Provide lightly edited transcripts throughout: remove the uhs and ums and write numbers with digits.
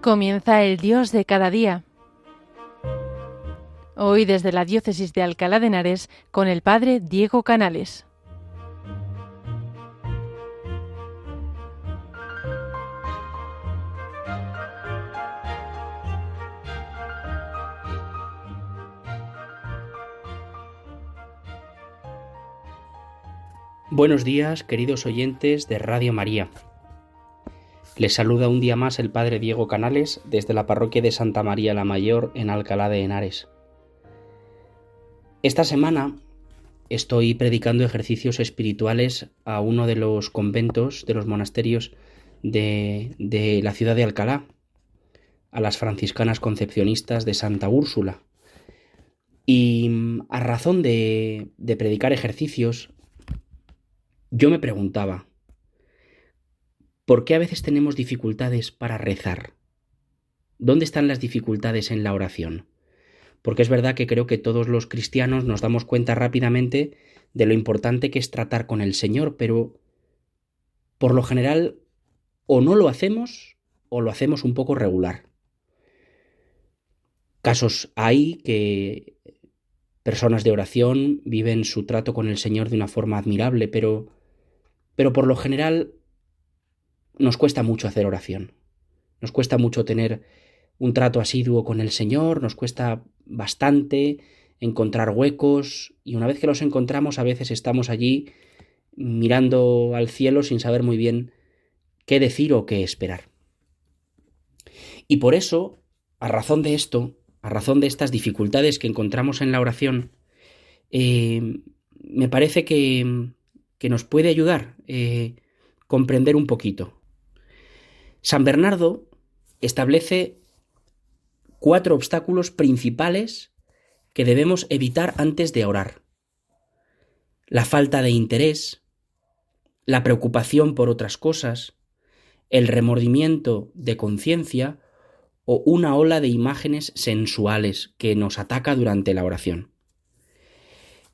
Comienza el Dios de cada día. Hoy desde la Diócesis de Alcalá de Henares con el Padre Diego Canales. Buenos días, queridos oyentes de Radio María. Les saluda un día más el Padre Diego Canales desde la parroquia de Santa María la Mayor en Alcalá de Henares. Esta semana estoy predicando ejercicios espirituales a uno de los conventos, de los monasterios de la ciudad de Alcalá, a las franciscanas concepcionistas de Santa Úrsula. Y a razón de predicar ejercicios, yo me preguntaba, ¿por qué a veces tenemos dificultades para rezar? ¿Dónde están las dificultades en la oración? Porque es verdad que creo que todos los cristianos nos damos cuenta rápidamente de lo importante que es tratar con el Señor, pero por lo general o no lo hacemos o lo hacemos un poco regular. Casos hay que personas de oración viven su trato con el Señor de una forma admirable, pero por lo general nos cuesta mucho hacer oración. Nos cuesta mucho tener un trato asiduo con el Señor, nos cuesta bastante encontrar huecos, y una vez que los encontramos a veces estamos allí mirando al cielo sin saber muy bien qué decir o qué esperar. Y por eso, a razón de esto, a razón de estas dificultades que encontramos en la oración, me parece que nos puede ayudar comprender un poquito. San Bernardo establece 4 obstáculos principales que debemos evitar antes de orar: la falta de interés, la preocupación por otras cosas, el remordimiento de conciencia o una ola de imágenes sensuales que nos ataca durante la oración.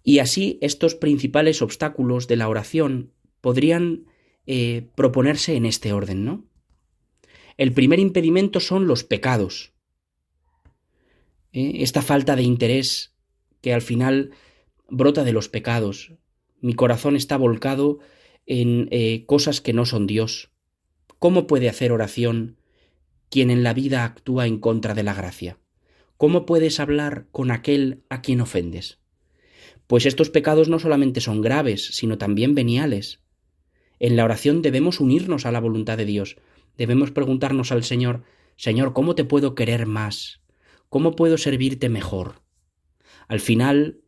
Y así estos principales obstáculos de la oración podrían proponerse en este orden, ¿no? El primer impedimento son los pecados. Esta falta de interés que al final brota de los pecados. Mi corazón está volcado en cosas que no son Dios. ¿Cómo puede hacer oración quien en la vida actúa en contra de la gracia? ¿Cómo puedes hablar con aquel a quien ofendes? Pues estos pecados no solamente son graves, sino también veniales. En la oración debemos unirnos a la voluntad de Dios. Debemos preguntarnos al Señor: Señor, ¿cómo te puedo querer más? ¿Cómo puedo servirte mejor? Al final,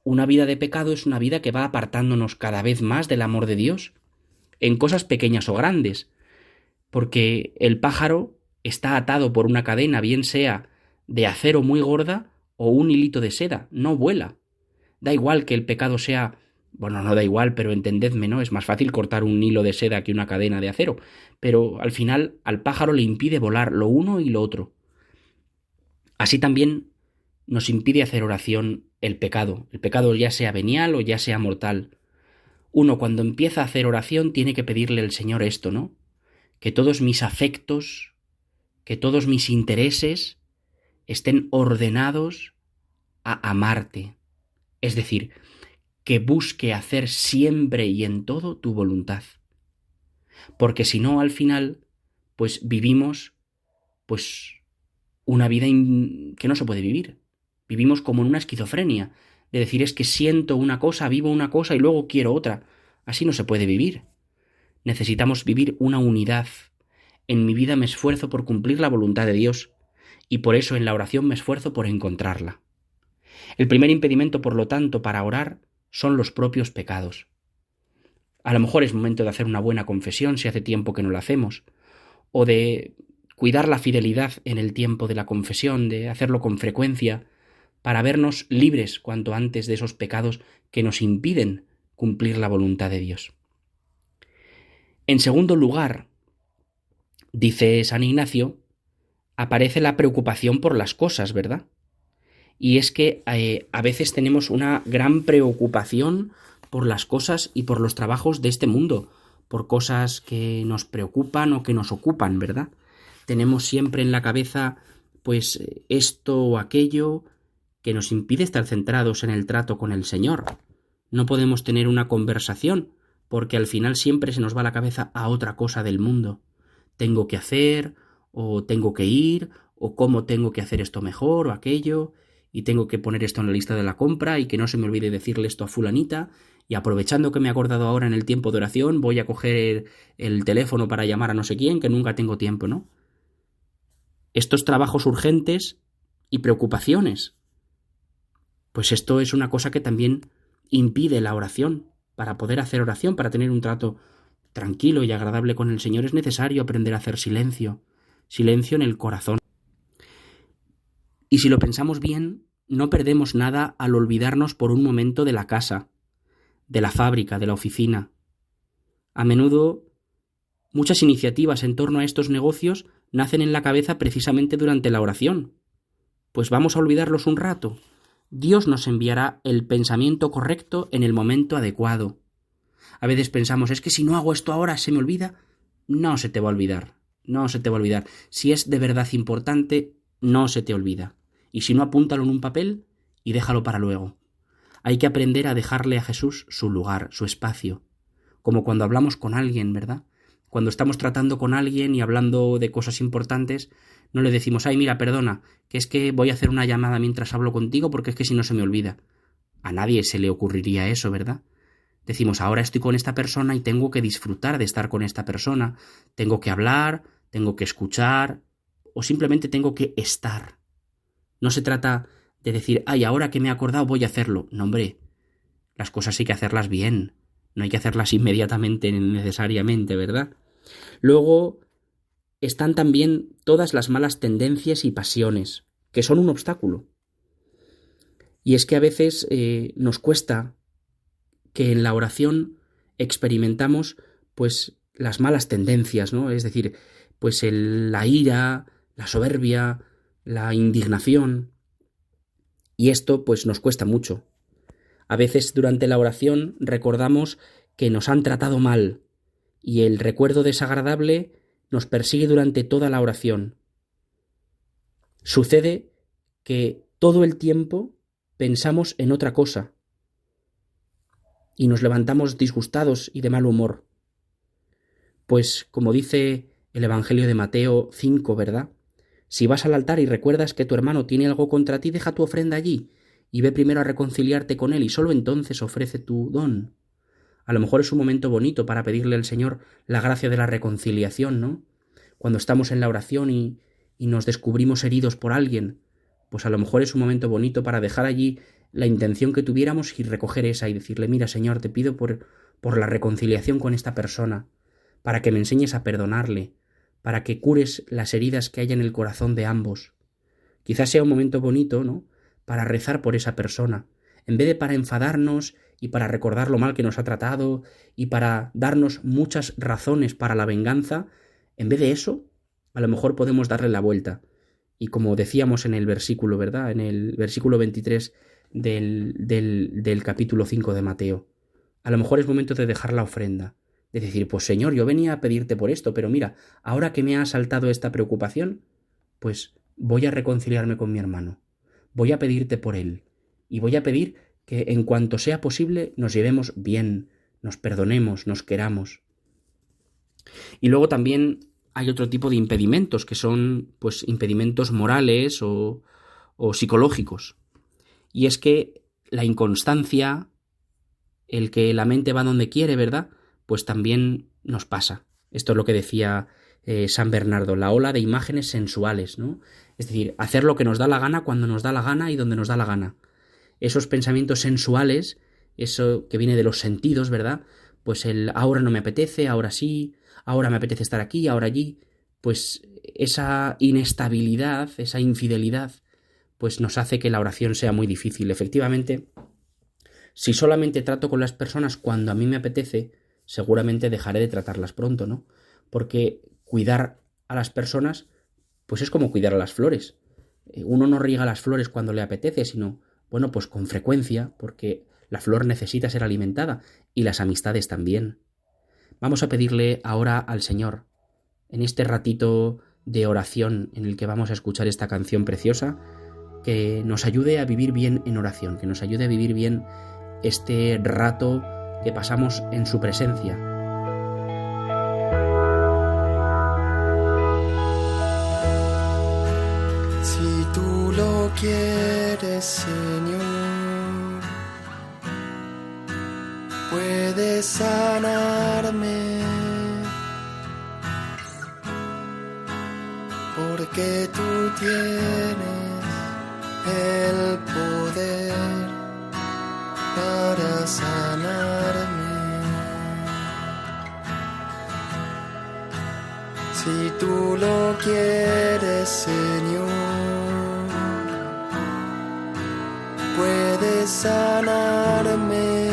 una vida de pecado es una vida que va apartándonos cada vez más del amor de Dios, en cosas pequeñas o grandes, porque el pájaro está atado por una cadena, bien sea de acero muy gorda o un hilito de seda, no vuela. Da igual que el pecado sea... Bueno, no da igual, pero entendedme, ¿no? Es más fácil cortar un hilo de seda que una cadena de acero, pero al final al pájaro le impide volar lo uno y lo otro. Así también nos impide hacer oración el pecado ya sea venial o ya sea mortal. Uno cuando empieza a hacer oración tiene que pedirle al Señor esto, ¿no? Que todos mis afectos, que todos mis intereses estén ordenados a amarte. Es decir, que busque hacer siempre y en todo tu voluntad. Porque si no, al final, pues vivimos una vida que no se puede vivir. Vivimos como en una esquizofrenia, de decir es que siento una cosa, vivo una cosa y luego quiero otra. Así no se puede vivir. Necesitamos vivir una unidad. En mi vida me esfuerzo por cumplir la voluntad de Dios, y por eso en la oración me esfuerzo por encontrarla. El primer impedimento, por lo tanto, para orar son los propios pecados. A lo mejor es momento de hacer una buena confesión si hace tiempo que no la hacemos, o de cuidar la fidelidad en el tiempo de la confesión, de hacerlo con frecuencia, para vernos libres cuanto antes de esos pecados que nos impiden cumplir la voluntad de Dios. En segundo lugar, dice San Ignacio, aparece la preocupación por las cosas, ¿verdad? Y es que a veces tenemos una gran preocupación por las cosas y por los trabajos de este mundo, por cosas que nos preocupan o que nos ocupan, ¿verdad? tenemos siempre en la cabeza pues esto o aquello que nos impide estar centrados en el trato con el Señor. No podemos tener una conversación porque al final siempre se nos va la cabeza a otra cosa del mundo. Tengo que hacer, o tengo que ir, o cómo tengo que hacer esto mejor o aquello, y tengo que poner esto en la lista de la compra y que no se me olvide decirle esto a fulanita, y aprovechando que me he acordado ahora en el tiempo de oración voy a coger el teléfono para llamar a no sé quién, que nunca tengo tiempo, ¿no? Estos trabajos urgentes y preocupaciones, pues esto es una cosa que también impide la oración. Para poder hacer oración, para tener un trato tranquilo y agradable con el Señor, es necesario aprender a hacer silencio, silencio en el corazón. Y si lo pensamos bien, no perdemos nada al olvidarnos por un momento de la casa, de la fábrica, de la oficina. A menudo, muchas iniciativas en torno a estos negocios nacen en la cabeza precisamente durante la oración. Pues vamos a olvidarlos un rato. Dios nos enviará el pensamiento correcto en el momento adecuado. A veces pensamos, es que si no hago esto ahora se me olvida. No se te va a olvidar, no se te va a olvidar. Si es de verdad importante, no se te olvida. Y si no, apúntalo en un papel y déjalo para luego. Hay que aprender a dejarle a Jesús su lugar, su espacio. Como cuando hablamos con alguien, ¿verdad? Cuando estamos tratando con alguien y hablando de cosas importantes, no le decimos, ay, mira, perdona, que es que voy a hacer una llamada mientras hablo contigo porque es que si no se me olvida. A nadie se le ocurriría eso, ¿verdad? Decimos, ahora estoy con esta persona y tengo que disfrutar de estar con esta persona. Tengo que hablar, tengo que escuchar o simplemente tengo que estar. No se trata de decir, ay, ahora que me he acordado voy a hacerlo. No, hombre, las cosas hay que hacerlas bien. No hay que hacerlas inmediatamente necesariamente, ¿verdad? Luego están también todas las malas tendencias y pasiones, que son un obstáculo. Y es que a veces nos cuesta que en la oración experimentamos pues las malas tendencias, ¿no? Es decir, pues la ira, la soberbia, la indignación. Y esto pues nos cuesta mucho. A veces durante la oración recordamos que nos han tratado mal y el recuerdo desagradable nos persigue durante toda la oración. Sucede que todo el tiempo pensamos en otra cosa y nos levantamos disgustados y de mal humor. Pues, como dice el Evangelio de Mateo 5, ¿verdad? Si vas al altar y recuerdas que tu hermano tiene algo contra ti, deja tu ofrenda allí y ve primero a reconciliarte con él y solo entonces ofrece tu don. A lo mejor es un momento bonito para pedirle al Señor la gracia de la reconciliación, ¿no? Cuando estamos en la oración y nos descubrimos heridos por alguien, pues a lo mejor es un momento bonito para dejar allí la intención que tuviéramos y recoger esa y decirle, mira, Señor, te pido por la reconciliación con esta persona, para que me enseñes a perdonarle, para que cures las heridas que hay en el corazón de ambos. Quizás sea un momento bonito, ¿no?, para rezar por esa persona, en vez de para enfadarnos y para recordar lo mal que nos ha tratado y para darnos muchas razones para la venganza. En vez de eso, a lo mejor podemos darle la vuelta. Y como decíamos en el versículo, ¿verdad?, en el versículo 23 del capítulo 5 de Mateo, a lo mejor es momento de dejar la ofrenda, de decir, pues Señor, yo venía a pedirte por esto, pero mira, ahora que me ha asaltado esta preocupación, pues voy a reconciliarme con mi hermano, voy a pedirte por él, y voy a pedir que en cuanto sea posible nos llevemos bien, nos perdonemos, nos queramos. Y luego también hay otro tipo de impedimentos, que son pues impedimentos morales o psicológicos. Y es que la inconstancia, el que la mente va donde quiere, ¿verdad?, pues también nos pasa. Esto es lo que decía San Bernardo, la ola de imágenes sensuales, ¿no? Es decir, hacer lo que nos da la gana cuando nos da la gana y donde nos da la gana. Esos pensamientos sensuales, eso que viene de los sentidos, ¿verdad?, pues el ahora no me apetece, ahora sí, ahora me apetece estar aquí, ahora allí, pues esa inestabilidad, esa infidelidad, pues nos hace que la oración sea muy difícil. Efectivamente, si solamente trato con las personas cuando a mí me apetece, seguramente dejaré de tratarlas pronto, ¿no? Porque cuidar a las personas, pues es como cuidar a las flores. Uno no riega las flores cuando le apetece, sino, bueno, pues con frecuencia, porque la flor necesita ser alimentada y las amistades también. Vamos a pedirle ahora al Señor, en este ratito de oración en el que vamos a escuchar esta canción preciosa, que nos ayude a vivir bien en oración, que nos ayude a vivir bien este rato que pasamos en su presencia. Si tú lo quieres, Señor, puedes sanarme, porque tú tienes el poder para sanarme. Si tú lo quieres, Señor, puedes sanarme,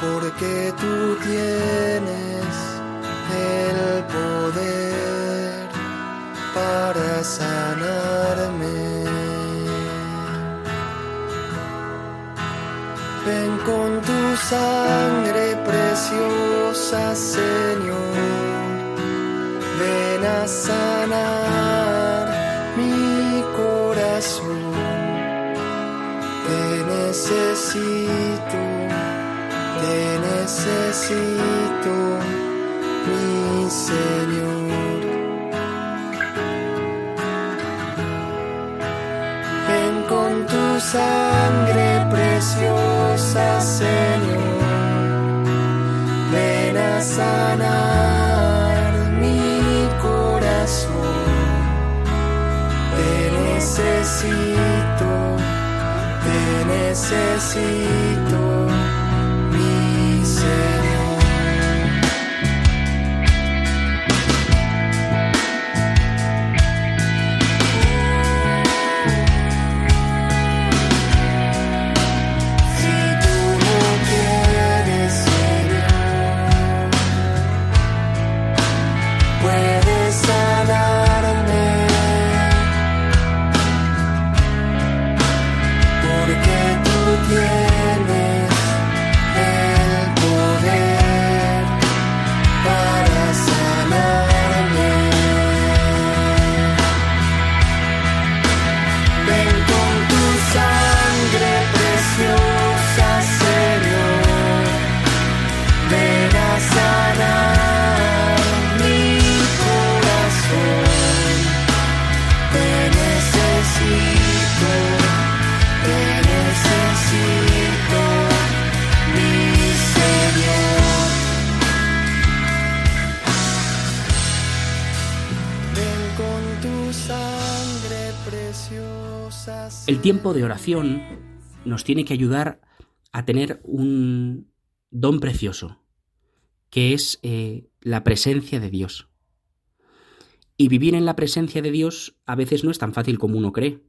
porque tú tienes el poder para sanarme. Ven con tu sangre preciosa, Señor, ven a sanar mi corazón. Te necesito, mi Señor. Ven con tu sangre preciosa, Señor, ven a sanar mi corazón. Te necesito, mi Señor. Si tú lo quieres, Señor, puedes sanarme, porque tú tienes el poder para sanarme. Ven con tu sangre preciosa, Señor, ven a sanar mi corazón. Te necesito, mi Señor. Ven con tu sangre preciosa. El tiempo de oración nos tiene que ayudar a tener un don precioso, que es la presencia de Dios. Y vivir en la presencia de Dios a veces no es tan fácil como uno cree.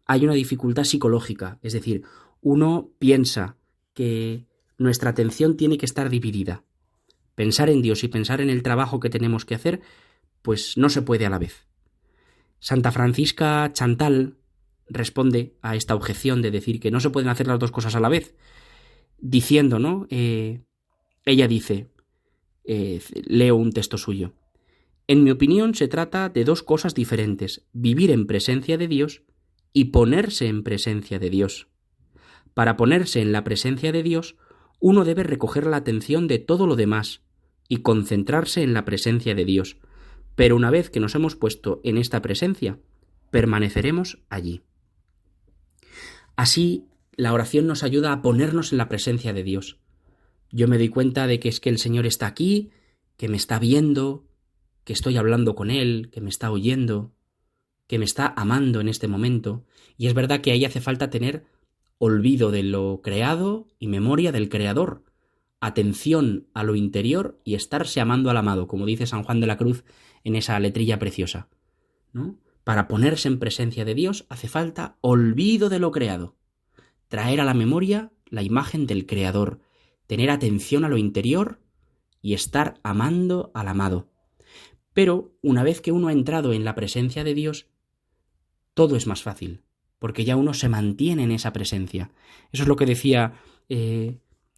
Hay una dificultad psicológica, es decir, uno piensa que nuestra atención tiene que estar dividida. Pensar en Dios y pensar en el trabajo que tenemos que hacer, pues no se puede a la vez. Santa Francisca Chantal responde a esta objeción de decir que no se pueden hacer las dos cosas a la vez, diciendo, ¿no? Ella dice, leo un texto suyo: en mi opinión se trata de dos cosas diferentes, vivir en presencia de Dios y ponerse en presencia de Dios. Para ponerse en la presencia de Dios, uno debe recoger la atención de todo lo demás y concentrarse en la presencia de Dios. Pero una vez que nos hemos puesto en esta presencia, permaneceremos allí. Así, la oración nos ayuda a ponernos en la presencia de Dios. Yo me doy cuenta de que es que el Señor está aquí, que me está viendo, que estoy hablando con Él, que me está oyendo, que me está amando en este momento, y es verdad que ahí hace falta tener olvido de lo creado y memoria del Creador, atención a lo interior y estarse amando al amado, como dice San Juan de la Cruz en esa letrilla preciosa, ¿no? Para ponerse en presencia de Dios hace falta olvido de lo creado, traer a la memoria la imagen del Creador, tener atención a lo interior y estar amando al amado. Pero una vez que uno ha entrado en la presencia de Dios, todo es más fácil, porque ya uno se mantiene en esa presencia. Eso es lo que decía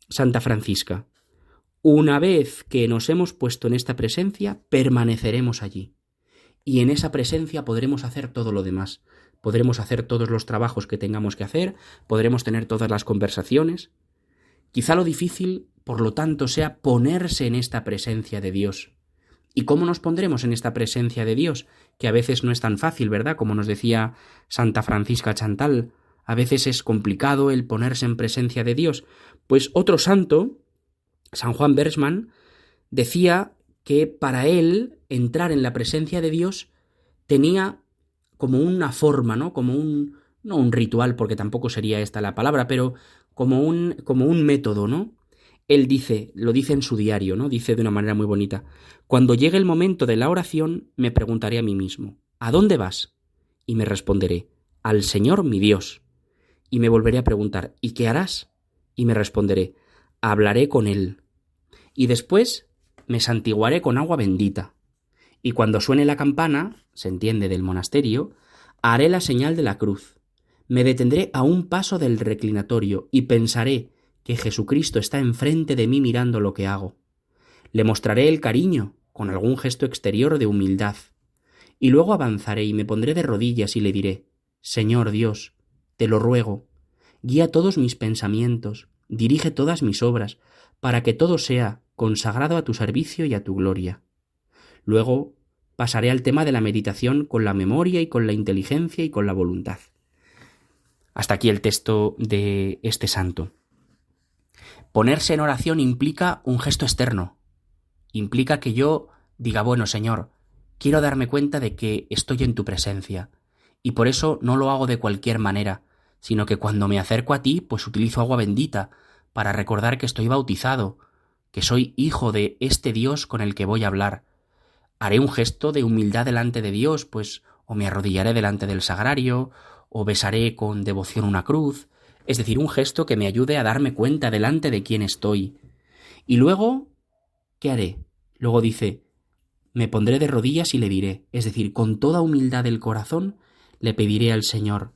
Santa Francisca. Una vez que nos hemos puesto en esta presencia, permaneceremos allí. Y en esa presencia podremos hacer todo lo demás. Podremos hacer todos los trabajos que tengamos que hacer, podremos tener todas las conversaciones. Quizá lo difícil, por lo tanto, sea ponerse en esta presencia de Dios. ¿Y cómo nos pondremos en esta presencia de Dios? Que a veces no es tan fácil, ¿verdad? Como nos decía Santa Francisca Chantal, a veces es complicado el ponerse en presencia de Dios. Pues otro santo, San Juan Bersman, decía que para él entrar en la presencia de Dios tenía como una forma, ¿no? No un ritual, porque tampoco sería esta la palabra, pero como un método, ¿no? Él dice, lo dice en su diario, ¿no? Dice de una manera muy bonita: cuando llegue el momento de la oración, me preguntaré a mí mismo, ¿a dónde vas? Y me responderé, al Señor mi Dios. Y me volveré a preguntar, ¿y qué harás? Y me responderé, hablaré con Él. Y después me santiguaré con agua bendita. Y cuando suene la campana, se entiende, del monasterio, haré la señal de la cruz. Me detendré a un paso del reclinatorio y pensaré que Jesucristo está enfrente de mí mirando lo que hago. Le mostraré el cariño con algún gesto exterior de humildad. Y luego avanzaré y me pondré de rodillas y le diré, Señor Dios, te lo ruego, guía todos mis pensamientos, dirige todas mis obras, para que todo sea consagrado a tu servicio y a tu gloria. Luego pasaré al tema de la meditación con la memoria y con la inteligencia y con la voluntad. Hasta aquí el texto de este santo. Ponerse en oración implica un gesto externo. Implica que yo diga, bueno, Señor, quiero darme cuenta de que estoy en tu presencia. Y por eso no lo hago de cualquier manera, sino que cuando me acerco a ti, pues utilizo agua bendita para recordar que estoy bautizado, que soy hijo de este Dios con el que voy a hablar. Haré un gesto de humildad delante de Dios, pues o me arrodillaré delante del sagrario, o besaré con devoción una cruz, es decir, un gesto que me ayude a darme cuenta delante de quién estoy. Y luego, ¿qué haré? Luego dice, me pondré de rodillas y le diré, es decir, con toda humildad del corazón, le pediré al Señor,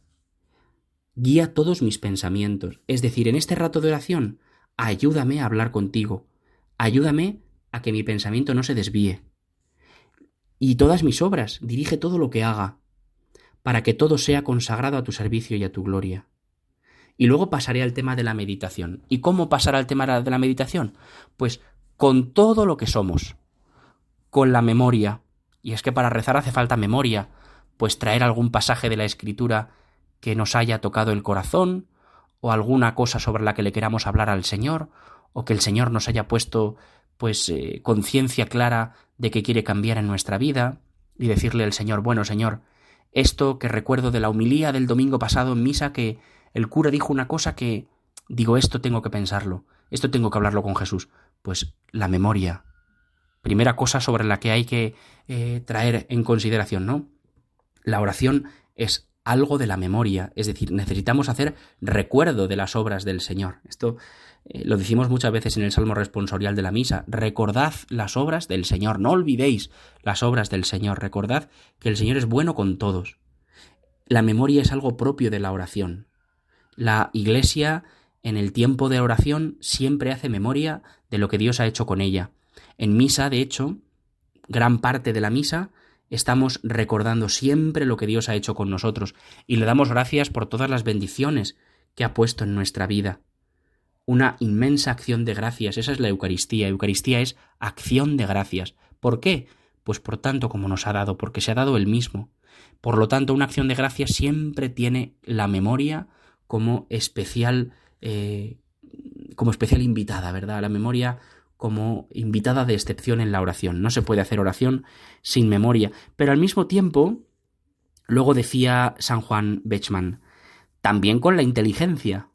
guía todos mis pensamientos, es decir, en este rato de oración, ayúdame a hablar contigo, ayúdame a que mi pensamiento no se desvíe. Y todas mis obras, dirige todo lo que haga, para que todo sea consagrado a tu servicio y a tu gloria. Y luego pasaré al tema de la meditación. ¿Y cómo pasar al tema de la meditación? Pues con todo lo que somos, con la memoria. Y es que para rezar hace falta memoria, pues traer algún pasaje de la Escritura que nos haya tocado el corazón, o alguna cosa sobre la que le queramos hablar al Señor, o que el Señor nos haya puesto conciencia clara de que quiere cambiar en nuestra vida, y decirle al Señor, bueno, Señor, esto que recuerdo de la homilía del domingo pasado en misa, que el cura dijo una cosa que, digo, esto tengo que pensarlo, esto tengo que hablarlo con Jesús. Pues la memoria, primera cosa sobre la que hay que traer en consideración, ¿no? La oración es algo de la memoria, es decir, necesitamos hacer recuerdo de las obras del Señor. Esto lo decimos muchas veces en el Salmo responsorial de la misa, recordad las obras del Señor, no olvidéis las obras del Señor, recordad que el Señor es bueno con todos. La memoria es algo propio de la oración. La Iglesia, en el tiempo de oración, siempre hace memoria de lo que Dios ha hecho con ella. En misa, de hecho, gran parte de la misa estamos recordando siempre lo que Dios ha hecho con nosotros y le damos gracias por todas las bendiciones que ha puesto en nuestra vida. Una inmensa acción de gracias, esa es la Eucaristía. Eucaristía es acción de gracias. ¿Por qué? Pues por tanto como nos ha dado, porque se ha dado Él mismo. Por lo tanto, una acción de gracias siempre tiene la memoria como especial invitada, ¿verdad? La memoria como invitada de excepción en la oración. No se puede hacer oración sin memoria. Pero al mismo tiempo, luego decía San Juan Betzmann, también con la inteligencia.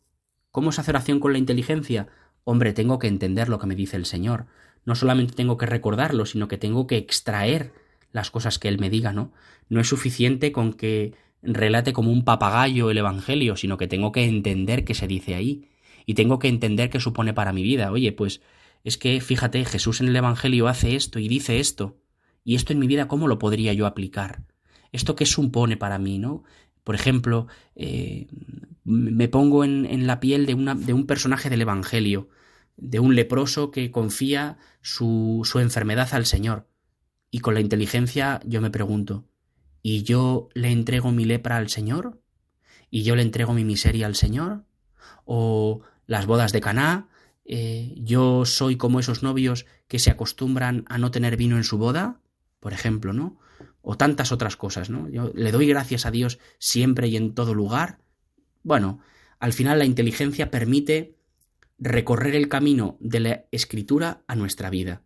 ¿Cómo se hace oración con la inteligencia? Hombre, tengo que entender lo que me dice el Señor. No solamente tengo que recordarlo, sino que tengo que extraer las cosas que Él me diga, ¿no? No es suficiente con que relate como un papagayo el Evangelio, sino que tengo que entender qué se dice ahí. Y tengo que entender qué supone para mi vida. Oye, pues es que, fíjate, Jesús en el Evangelio hace esto y dice esto. Y esto en mi vida, ¿cómo lo podría yo aplicar? ¿Esto qué supone para mí, no? Por ejemplo, me pongo en la piel de un personaje del Evangelio. de un leproso que confía su enfermedad al Señor. Y con la inteligencia yo me pregunto, ¿y yo le entrego mi lepra al Señor? ¿Y yo le entrego mi miseria al Señor? ¿O las bodas de Caná? ¿Yo soy como esos novios que se acostumbran a no tener vino en su boda? Por ejemplo, ¿no? O tantas otras cosas, ¿no? Yo le doy gracias a Dios siempre y en todo lugar. Bueno, al final la inteligencia permite recorrer el camino de la Escritura a nuestra vida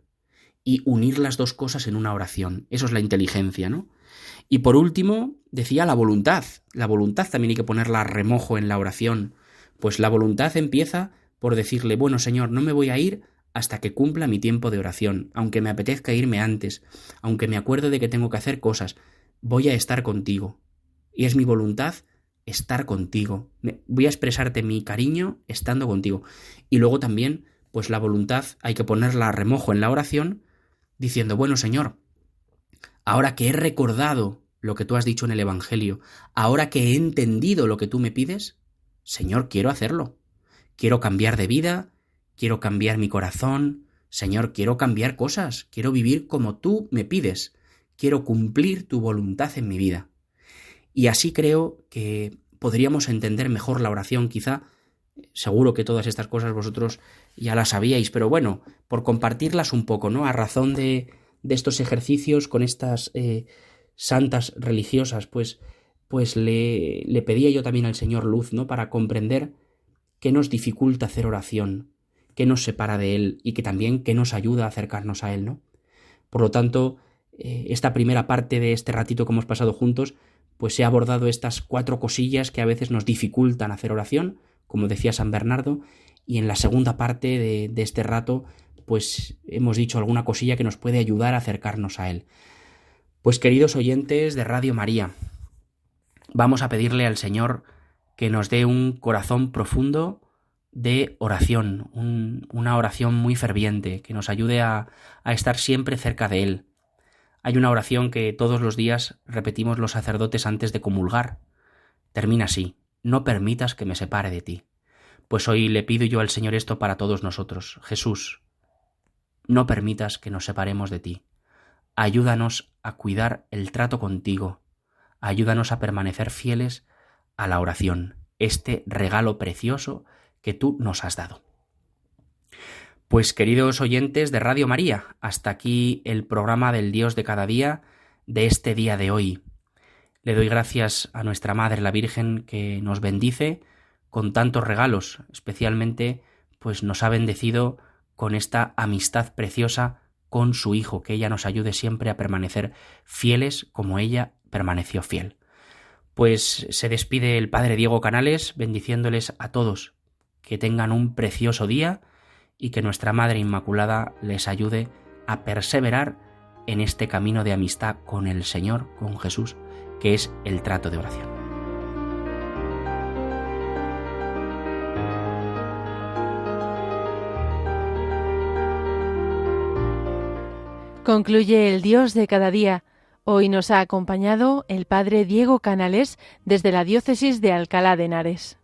y unir las dos cosas en una oración. Eso es la inteligencia, ¿no? Y por último, decía la voluntad. La voluntad también hay que ponerla a remojo en la oración. Pues la voluntad empieza por decirle, bueno, Señor, no me voy a ir hasta que cumpla mi tiempo de oración, aunque me apetezca irme antes, aunque me acuerdo de que tengo que hacer cosas, voy a estar contigo. Y es mi voluntad estar contigo. Voy a expresarte mi cariño estando contigo. Y luego también, pues la voluntad hay que ponerla a remojo en la oración, diciendo, bueno, Señor, ahora que he recordado lo que tú has dicho en el Evangelio, ahora que he entendido lo que tú me pides, Señor, quiero hacerlo. Quiero cambiar de vida, quiero cambiar mi corazón, Señor, quiero cambiar cosas, quiero vivir como tú me pides, quiero cumplir tu voluntad en mi vida. Y así creo que podríamos entender mejor la oración, quizá. Seguro que todas estas cosas vosotros ya las sabíais, pero bueno, por compartirlas un poco, ¿no? A razón de estos ejercicios con estas santas religiosas, pues le pedía yo también al Señor luz, ¿no? Para comprender qué nos dificulta hacer oración, qué nos separa de Él y que también qué nos ayuda a acercarnos a Él, ¿no? Por lo tanto, esta primera parte de este ratito que hemos pasado juntos, pues he abordado estas 4 cosillas que a veces nos dificultan hacer oración, como decía San Bernardo, y en la segunda parte de este rato, pues hemos dicho alguna cosilla que nos puede ayudar a acercarnos a Él. Pues queridos oyentes de Radio María, vamos a pedirle al Señor que nos dé un corazón profundo de oración, una oración muy ferviente, que nos ayude a estar siempre cerca de Él. Hay una oración que todos los días repetimos los sacerdotes antes de comulgar. Termina así: no permitas que me separe de ti. Pues hoy le pido yo al Señor esto para todos nosotros. Jesús, no permitas que nos separemos de ti. Ayúdanos a cuidar el trato contigo. Ayúdanos a permanecer fieles a la oración, este regalo precioso que tú nos has dado. Pues queridos oyentes de Radio María, hasta aquí el programa del Dios de cada día de este día de hoy. Le doy gracias a nuestra Madre la Virgen que nos bendice con tantos regalos, especialmente pues nos ha bendecido con esta amistad preciosa con su Hijo, que ella nos ayude siempre a permanecer fieles como ella permaneció fiel. Pues se despide el Padre Diego Canales bendiciéndoles a todos, que tengan un precioso día y que nuestra Madre Inmaculada les ayude a perseverar en este camino de amistad con el Señor, con Jesús, que es el trato de oración. Concluye el Dios de cada día. Hoy nos ha acompañado el Padre Diego Canales desde la Diócesis de Alcalá de Henares.